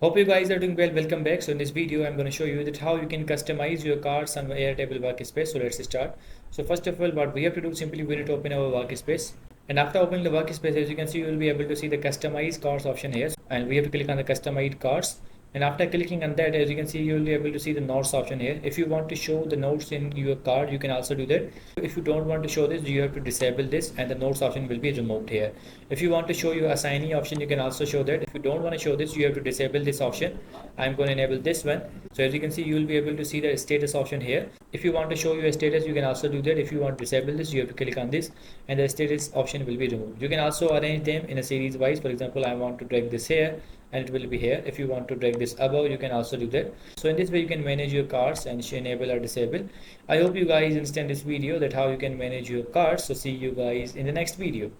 Hope you guys are doing well. Welcome back. So in this video, I'm going to show you that how you can customize your cards on Airtable Workspace. So let's start. So first of all, what we have to do, simply we need to open our workspace. And after opening the workspace, as you can see, you will be able to see the customize cards option here. And we have to click on the customize cards. And after clicking on that, as you can see, you will be able to see the notes option here. If you want to show the notes in your card, you can also do that. If you don't want to show this, you have to disable this and the notes option will be removed here. If you want to show your assignee option, you can also show that. If you don't want to show this, you have to disable this option. I'm going to enable this one. So as you can see, you will be able to see the status option here. If you want to show your status, you can also do that. If you want to disable this, you have to click on this and the status option will be removed. You can also arrange them in a series wise. For example, I want to drag this here and it will be here. If you want to drag this above, you can also do that. So in this way you can manage your cards and enable or disable. I hope you guys understand this video, that how you can manage your cards. So see you guys in the next video.